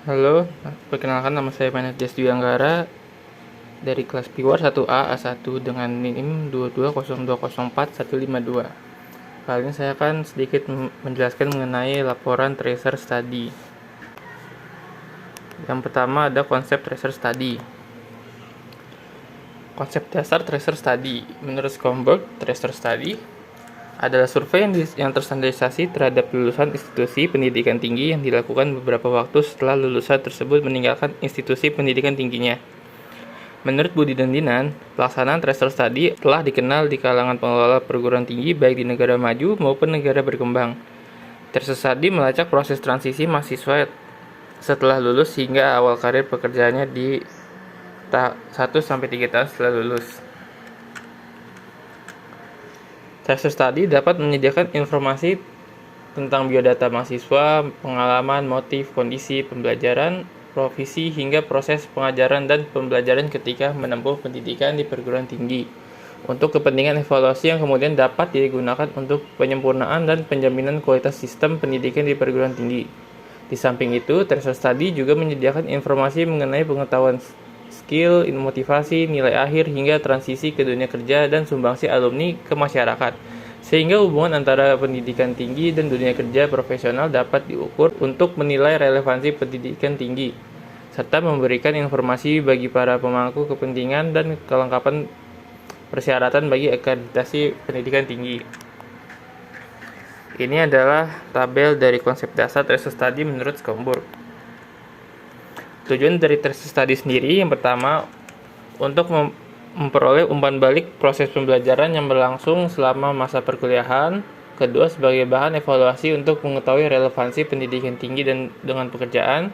Halo, perkenalkan nama saya Manadjas Dwi Anggara dari kelas Piwar 1A A1 dengan NIM 2202041152. Kali ini saya akan sedikit menjelaskan mengenai laporan tracer study. Yang pertama ada konsep tracer study. Konsep dasar tracer study. Menurut Schomburg, tracer study adalah survei yang terstandarisasi terhadap lulusan institusi pendidikan tinggi yang dilakukan beberapa waktu setelah lulusan tersebut meninggalkan institusi pendidikan tingginya. Menurut Budi dan Dinan, pelaksanaan tracer study telah dikenal di kalangan pengelola perguruan tinggi baik di negara maju maupun negara berkembang. Tracer study melacak proses transisi mahasiswa setelah lulus hingga awal karir pekerjaannya di 1-3 tahun setelah lulus. Tracer study dapat menyediakan informasi tentang biodata mahasiswa, pengalaman, motif, kondisi pembelajaran, profesi, hingga proses pengajaran dan pembelajaran ketika menempuh pendidikan di perguruan tinggi untuk kepentingan evaluasi yang kemudian dapat digunakan untuk penyempurnaan dan penjaminan kualitas sistem pendidikan di perguruan tinggi. Di samping itu, tracer study juga menyediakan informasi mengenai pengetahuan skill, motivasi, nilai akhir, hingga transisi ke dunia kerja dan sumbangsi alumni ke masyarakat, sehingga hubungan antara pendidikan tinggi dan dunia kerja profesional dapat diukur untuk menilai relevansi pendidikan tinggi, serta memberikan informasi bagi para pemangku kepentingan dan kelengkapan persyaratan bagi akreditasi pendidikan tinggi. Ini adalah tabel dari konsep dasar tracer study menurut Schomburg. Tujuan dari tracer study sendiri yang pertama untuk memperoleh umpan balik proses pembelajaran yang berlangsung selama masa perkuliahan. Kedua, sebagai bahan evaluasi untuk mengetahui relevansi pendidikan tinggi dan dengan pekerjaan.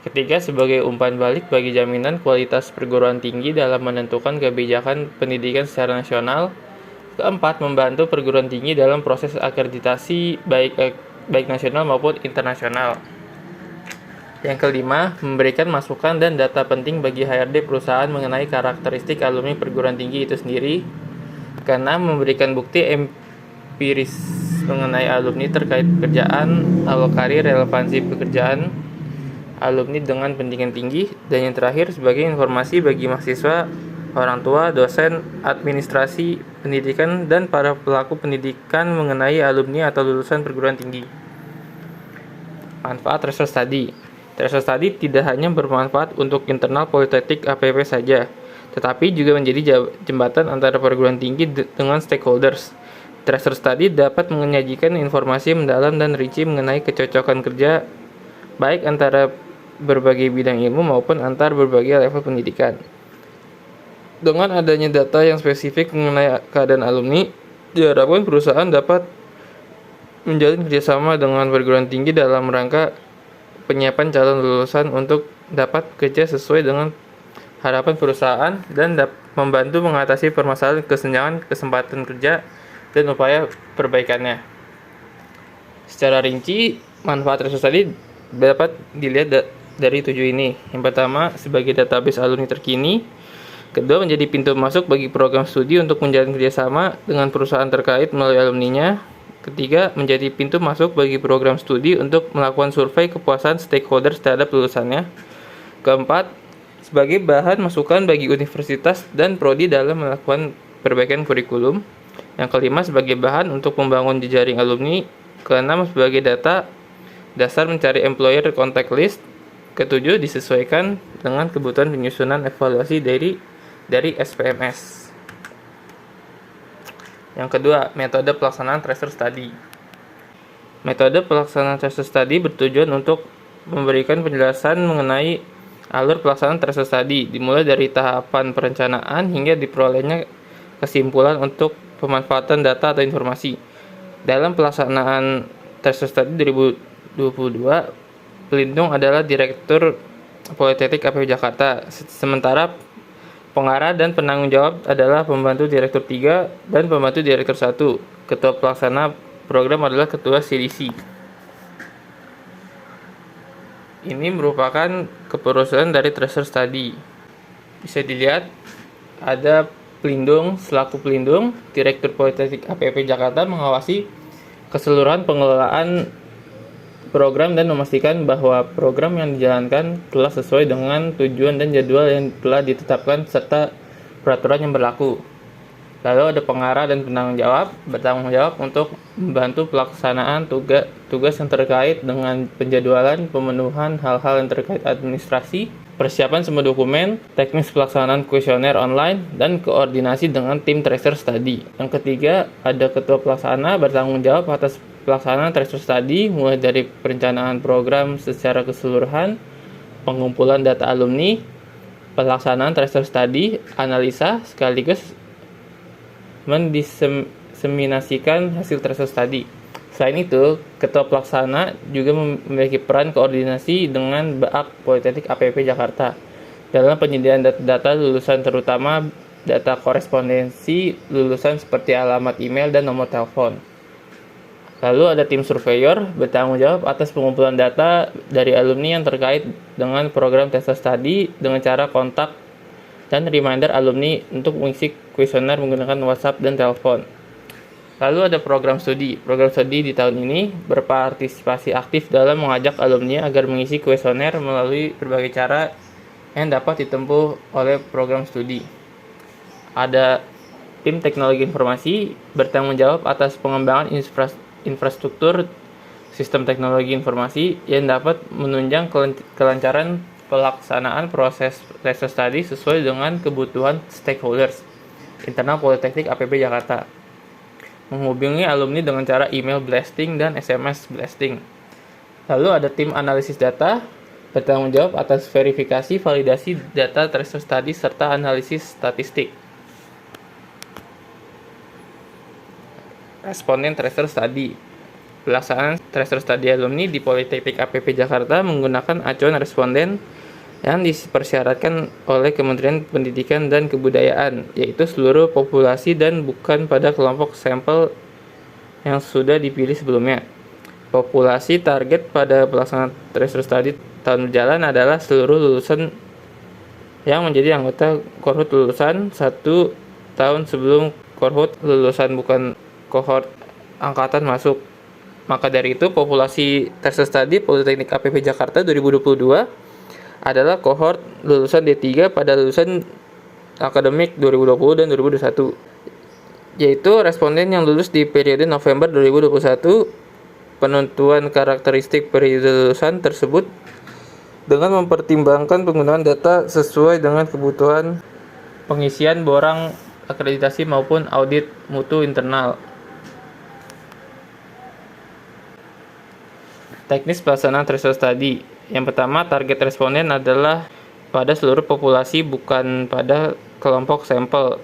Ketiga, sebagai umpan balik bagi jaminan kualitas perguruan tinggi dalam menentukan kebijakan pendidikan secara nasional. Keempat, membantu perguruan tinggi dalam proses akreditasi baik nasional maupun internasional. Yang kelima, memberikan masukan dan data penting bagi HRD perusahaan mengenai karakteristik alumni perguruan tinggi itu sendiri. Keenam, memberikan bukti empiris mengenai alumni terkait pekerjaan, awal karir, relevansi pekerjaan alumni dengan pendidikan tinggi. Dan yang terakhir, sebagai informasi bagi mahasiswa, orang tua, dosen, administrasi pendidikan, dan para pelaku pendidikan mengenai alumni atau lulusan perguruan tinggi. Manfaat tracer study. Tracer study tidak hanya bermanfaat untuk internal politeknik APP saja, tetapi juga menjadi jembatan antara perguruan tinggi dengan stakeholders. Tracer study dapat menyajikan informasi mendalam dan rinci mengenai kecocokan kerja, baik antara berbagai bidang ilmu maupun antar berbagai level pendidikan. Dengan adanya data yang spesifik mengenai keadaan alumni, diharapkan perusahaan dapat menjalin kerjasama dengan perguruan tinggi dalam rangka penyiapan calon lulusan untuk dapat kerja sesuai dengan harapan perusahaan dan membantu mengatasi permasalahan kesenjangan kesempatan kerja dan upaya perbaikannya. Secara rinci, manfaat tracer study dapat dilihat dari 7 ini. Yang pertama, sebagai database alumni terkini. Kedua, menjadi pintu masuk bagi program studi untuk menjalin kerjasama dengan perusahaan terkait melalui alumninya. Ketiga, menjadi pintu masuk bagi program studi untuk melakukan survei kepuasan stakeholder terhadap lulusannya. Keempat, sebagai bahan masukan bagi universitas dan prodi dalam melakukan perbaikan kurikulum. Yang kelima, sebagai bahan untuk membangun jejaring alumni. Keenam, sebagai data dasar mencari employer contact list. Ketujuh, disesuaikan dengan kebutuhan penyusunan evaluasi dari SPMS. Yang kedua, metode pelaksanaan tracer study. Metode pelaksanaan tracer study bertujuan untuk memberikan penjelasan mengenai alur pelaksanaan tracer study, dimulai dari tahapan perencanaan hingga diperolehnya kesimpulan untuk pemanfaatan data atau informasi. Dalam pelaksanaan tracer study 2022, pelindung adalah Direktur Politeknik APB Jakarta, sementara pengarah dan penanggung jawab adalah pembantu direktur 3 dan pembantu direktur 1. Ketua pelaksana program adalah ketua CDC. Ini merupakan keperusahaan dari tracer study. Bisa dilihat ada pelindung selaku pelindung, Direktur Politeknik APP Jakarta mengawasi keseluruhan pengelolaan program dan memastikan bahwa program yang dijalankan telah sesuai dengan tujuan dan jadwal yang telah ditetapkan serta peraturan yang berlaku. Lalu ada pengarah dan bertanggung jawab untuk membantu pelaksanaan tugas yang terkait dengan penjadwalan, pemenuhan hal-hal yang terkait administrasi, persiapan semua dokumen, teknis pelaksanaan kuesioner online, dan koordinasi dengan tim tracer study. Yang ketiga, ada ketua pelaksana bertanggung jawab atas pelaksanaan tracer study, mulai dari perencanaan program secara keseluruhan, pengumpulan data alumni, pelaksanaan tracer study, analisa, sekaligus mendiseminasikan hasil tracer study. Selain itu, ketua pelaksana juga memiliki peran koordinasi dengan BAK Politeknik APP Jakarta dalam penyediaan data-data lulusan, terutama data korespondensi lulusan seperti alamat email dan nomor telepon. Lalu ada tim surveyor bertanggung jawab atas pengumpulan data dari alumni yang terkait dengan program tracer study dengan cara kontak dan reminder alumni untuk mengisi kuesioner menggunakan WhatsApp dan telepon. Lalu ada program studi. Program studi di tahun ini berpartisipasi aktif dalam mengajak alumni agar mengisi kuesioner melalui berbagai cara yang dapat ditempuh oleh program studi. Ada tim teknologi informasi bertanggung jawab atas pengembangan infrastruktur sistem teknologi informasi yang dapat menunjang kelancaran pelaksanaan proses tracer study sesuai dengan kebutuhan stakeholders internal Politeknik APP Jakarta. Menghubungi alumni dengan cara email blasting dan SMS blasting. Lalu ada tim analisis data bertanggung jawab atas verifikasi validasi data tracer study serta analisis statistik. Responden tracer study. Pelaksanaan tracer study alumni di Politeknik APP Jakarta menggunakan acuan responden yang dipersyaratkan oleh Kementerian Pendidikan dan Kebudayaan, yaitu seluruh populasi dan bukan pada kelompok sampel yang sudah dipilih sebelumnya. Populasi target pada pelaksanaan tracer study tahun berjalan adalah seluruh lulusan yang menjadi anggota kohort lulusan 1 tahun sebelum kohort lulusan bukan kohort angkatan masuk. Maka dari itu, populasi tracer study Politeknik APP Jakarta 2022 adalah kohort lulusan D3 pada lulusan akademik 2020 dan 2021, yaitu responden yang lulus di periode November 2021. Penentuan karakteristik periode lulusan tersebut dengan mempertimbangkan penggunaan data sesuai dengan kebutuhan pengisian borang akreditasi maupun audit mutu internal. Teknis pelaksanaan tracer study. Yang pertama, target responden adalah pada seluruh populasi, bukan pada kelompok sampel.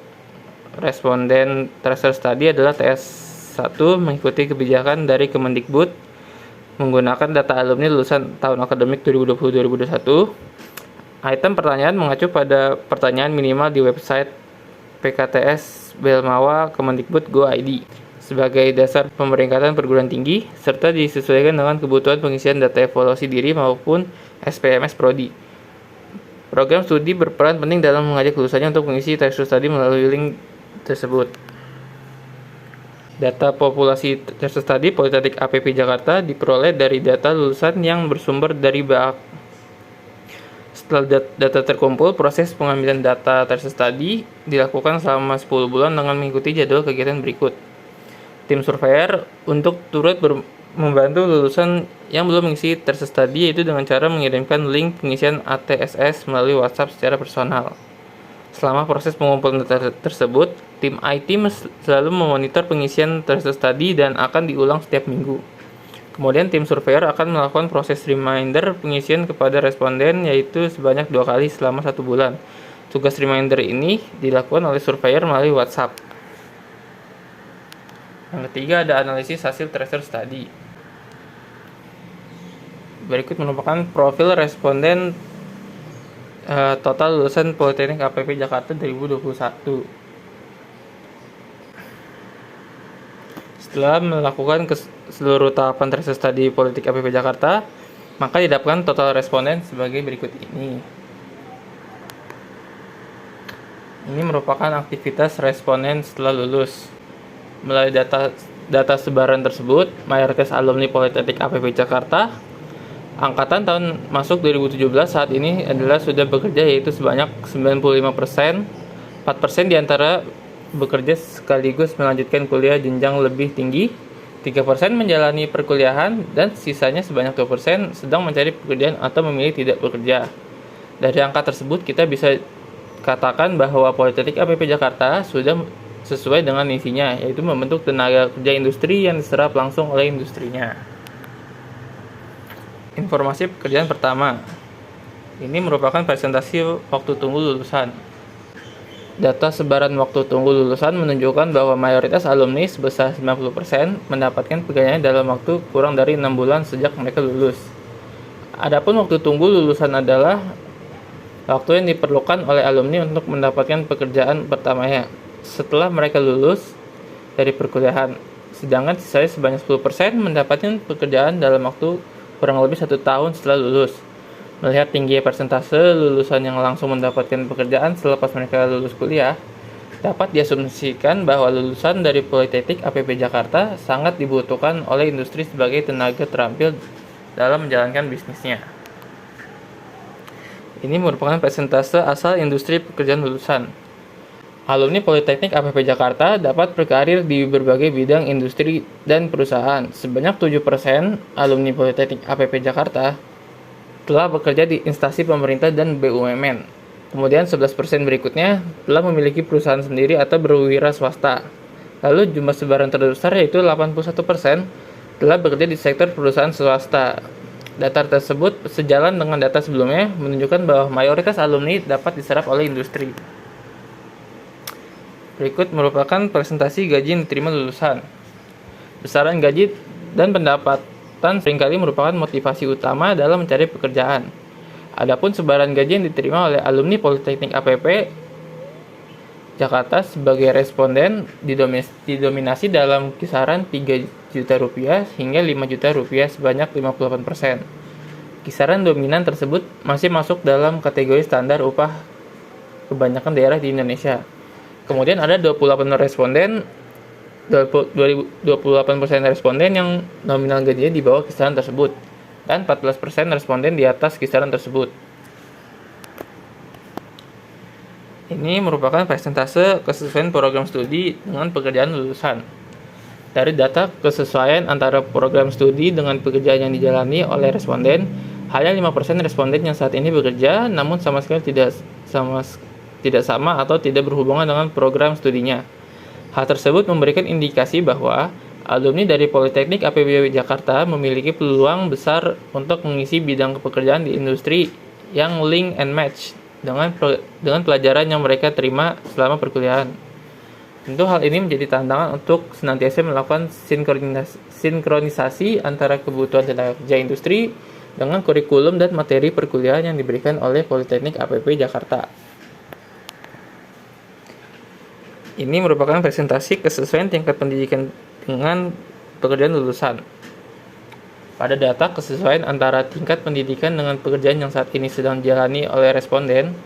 Responden tracer study adalah TS1 mengikuti kebijakan dari Kemendikbud menggunakan data alumni lulusan tahun akademik 2020-2021. Item pertanyaan mengacu pada pertanyaan minimal di website PKTS Belmawa Kemendikbud Go.id sebagai dasar pemeringkatan perguruan tinggi, serta disesuaikan dengan kebutuhan pengisian data evaluasi diri maupun SPMS Prodi. Program studi berperan penting dalam mengajak lulusannya untuk mengisi tracer study melalui link tersebut. Data populasi tracer study Politeknik APP Jakarta diperoleh dari data lulusan yang bersumber dari BAK. Setelah data terkumpul, proses pengambilan data tracer study dilakukan selama 10 bulan dengan mengikuti jadwal kegiatan berikut. Tim surveyor untuk turut membantu lulusan yang belum mengisi tracer study, yaitu dengan cara mengirimkan link pengisian ATSS melalui WhatsApp secara personal. Selama proses pengumpulan data tersebut, tim IT selalu memonitor pengisian tracer study dan akan diulang setiap minggu. Kemudian tim surveyor akan melakukan proses reminder pengisian kepada responden, yaitu sebanyak 2 kali selama 1 bulan. Tugas reminder ini dilakukan oleh surveyor melalui WhatsApp. Yang ketiga, ada analisis hasil tracer study. Berikut merupakan profil responden total lulusan Politeknik APP Jakarta 2021. Setelah melakukan seluruh tahapan tracer study Politeknik APP Jakarta, maka didapatkan total responden sebagai berikut ini. Ini merupakan aktivitas responden setelah lulus. Melalui data data sebaran tersebut, mayoritas alumni Politeknik APP Jakarta angkatan tahun masuk 2017 saat ini adalah sudah bekerja, yaitu sebanyak 95%. 4% diantara bekerja sekaligus melanjutkan kuliah jenjang lebih tinggi, 3% menjalani perkuliahan, dan sisanya sebanyak 2% sedang mencari pekerjaan atau memilih tidak bekerja. Dari angka tersebut kita bisa katakan bahwa Politeknik APP Jakarta sudah sesuai dengan misinya, yaitu membentuk tenaga kerja industri yang diserap langsung oleh industrinya. Informasi pekerjaan pertama. Ini merupakan presentasi waktu tunggu lulusan. Data sebaran waktu tunggu lulusan menunjukkan bahwa mayoritas alumni sebesar 90% mendapatkan pekerjaan dalam waktu kurang dari 6 bulan sejak mereka lulus. Adapun waktu tunggu lulusan adalah waktu yang diperlukan oleh alumni untuk mendapatkan pekerjaan pertamanya setelah mereka lulus dari perkuliahan. Sedangkan sisanya sebanyak 10% mendapatkan pekerjaan dalam waktu kurang lebih 1 tahun setelah lulus. Melihat tinggi persentase lulusan yang langsung mendapatkan pekerjaan selepas mereka lulus kuliah, dapat diasumsikan bahwa lulusan dari Politeknik APP Jakarta sangat dibutuhkan oleh industri sebagai tenaga terampil dalam menjalankan bisnisnya. Ini merupakan persentase asal industri pekerjaan lulusan. Alumni Politeknik APP Jakarta dapat berkarir di berbagai bidang industri dan perusahaan. Sebanyak 7% alumni Politeknik APP Jakarta telah bekerja di instansi pemerintah dan BUMN. Kemudian 11% berikutnya telah memiliki perusahaan sendiri atau berwira swasta. Lalu jumlah sebaran terbesar yaitu 81% telah bekerja di sektor perusahaan swasta. Data tersebut sejalan dengan data sebelumnya menunjukkan bahwa mayoritas alumni dapat diserap oleh industri. Berikut merupakan presentasi gaji yang diterima lulusan. Besaran gaji dan pendapatan seringkali merupakan motivasi utama dalam mencari pekerjaan. Adapun sebaran gaji yang diterima oleh alumni Politeknik APP Jakarta sebagai responden didominasi dalam kisaran 3 juta rupiah hingga 5 juta rupiah sebanyak 58%. Kisaran dominan tersebut masih masuk dalam kategori standar upah kebanyakan daerah di Indonesia. Kemudian ada 28% responden yang nominal gajinya di bawah kisaran tersebut, dan 14% responden di atas kisaran tersebut. Ini merupakan persentase kesesuaian program studi dengan pekerjaan lulusan. Dari data kesesuaian antara program studi dengan pekerjaan yang dijalani oleh responden, hanya 5% responden yang saat ini bekerja, namun sama sekali tidak sama atau tidak berhubungan dengan program studinya. Hal tersebut memberikan indikasi bahwa alumni dari Politeknik APP Jakarta memiliki peluang besar untuk mengisi bidang pekerjaan di industri yang link and match dengan pelajaran yang mereka terima selama perkuliahan. Tentu hal ini menjadi tantangan untuk senantiasa melakukan sinkronisasi antara kebutuhan tenaga kerja industri dengan kurikulum dan materi perkuliahan yang diberikan oleh Politeknik APP Jakarta. Ini merupakan presentasi kesesuaian tingkat pendidikan dengan pekerjaan lulusan. Pada data kesesuaian antara tingkat pendidikan dengan pekerjaan yang saat ini sedang dijalani oleh responden,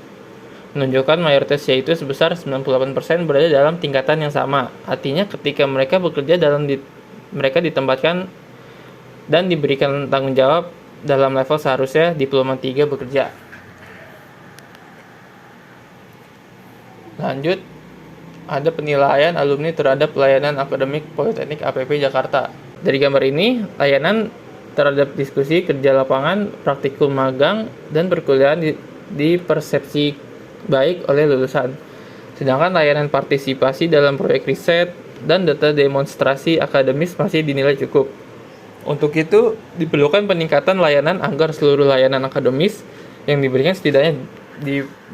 menunjukkan mayoritas yaitu sebesar 98% berada dalam tingkatan yang sama. Artinya ketika mereka bekerja mereka ditempatkan dan diberikan tanggung jawab dalam level seharusnya diploma 3 bekerja. Lanjut, ada penilaian alumni terhadap layanan akademik Politeknik APP Jakarta. Dari gambar ini, layanan terhadap diskusi kerja lapangan, praktikum magang, dan perkuliahan dipersepsi baik oleh lulusan. Sedangkan layanan partisipasi dalam proyek riset dan data demonstrasi akademis masih dinilai cukup. Untuk itu, diperlukan peningkatan layanan agar seluruh layanan akademis yang diberikan setidaknya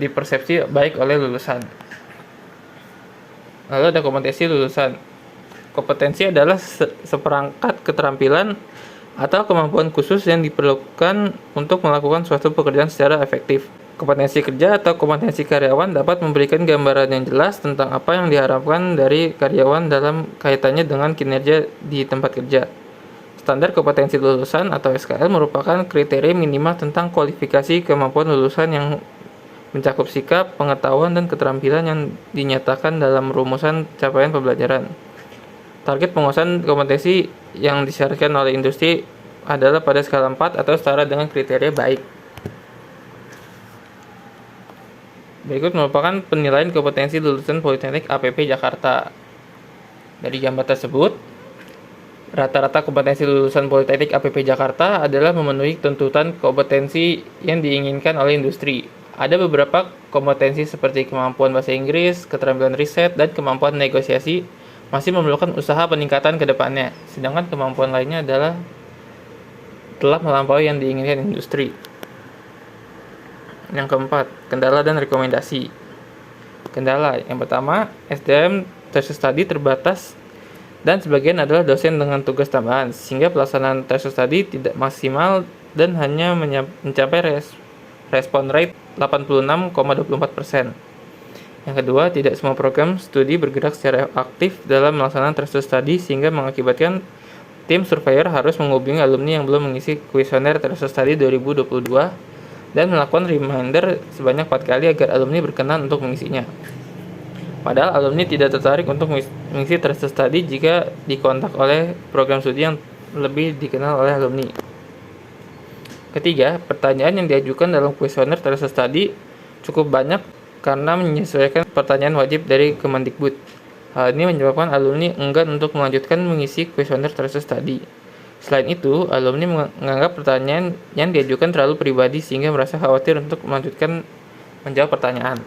dipersepsi baik oleh lulusan. Lalu ada kompetensi lulusan. Kompetensi adalah seperangkat keterampilan atau kemampuan khusus yang diperlukan untuk melakukan suatu pekerjaan secara efektif. Kompetensi kerja atau kompetensi karyawan dapat memberikan gambaran yang jelas tentang apa yang diharapkan dari karyawan dalam kaitannya dengan kinerja di tempat kerja. Standar kompetensi lulusan atau SKL merupakan kriteria minimal tentang kualifikasi kemampuan lulusan yang mencakup sikap, pengetahuan, dan keterampilan yang dinyatakan dalam rumusan capaian pembelajaran. Target penguasaan kompetensi yang disyaratkan oleh industri adalah pada skala 4 atau setara dengan kriteria baik. Berikut merupakan penilaian kompetensi lulusan Politeknik APP Jakarta. Dari gambar tersebut, rata-rata kompetensi lulusan Politeknik APP Jakarta adalah memenuhi tuntutan kompetensi yang diinginkan oleh industri. Ada beberapa kompetensi seperti kemampuan bahasa Inggris, keterampilan riset, dan kemampuan negosiasi masih memerlukan usaha peningkatan ke depannya, sedangkan kemampuan lainnya adalah telah melampaui yang diinginkan industri. Yang keempat, kendala dan rekomendasi. Kendala yang pertama, SDM thesis study terbatas dan sebagian adalah dosen dengan tugas tambahan, sehingga pelaksanaan thesis study tidak maksimal dan hanya mencapai respon rate 86,24%. Yang kedua, tidak semua program studi bergerak secara aktif dalam melaksanakan thesis study, sehingga mengakibatkan tim surveyor harus menghubungi alumni yang belum mengisi kuesioner thesis study 2022 dan melakukan reminder sebanyak 4 kali agar alumni berkenan untuk mengisinya. Padahal alumni tidak tertarik untuk mengisi thesis study jika dikontak oleh program studi yang lebih dikenal oleh alumni. Ketiga, pertanyaan yang diajukan dalam kuesioner thesis study cukup banyak karena menyesuaikan pertanyaan wajib dari Kemendikbud. Hal ini menyebabkan alumni enggan untuk melanjutkan mengisi kuesioner thesis study. Selain itu, alumni menganggap pertanyaan yang diajukan terlalu pribadi sehingga merasa khawatir untuk melanjutkan menjawab pertanyaan.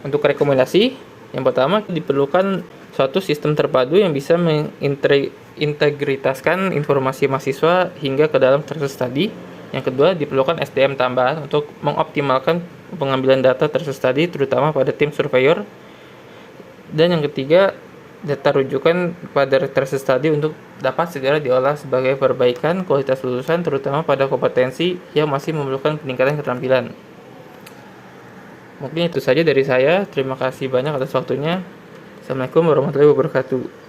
Untuk rekomendasi, yang pertama diperlukan suatu sistem terpadu yang bisa mengintegritaskan informasi mahasiswa hingga ke dalam thesis study. Yang kedua, diperlukan SDM tambahan untuk mengoptimalkan pengambilan data thesis study terutama pada tim surveyor. Dan yang ketiga, data rujukan pada thesis study untuk dapat segera diolah sebagai perbaikan kualitas lulusan terutama pada kompetensi yang masih memerlukan peningkatan keterampilan. Mungkin itu saja dari saya. Terima kasih banyak atas waktunya. Assalamualaikum warahmatullahi wabarakatuh.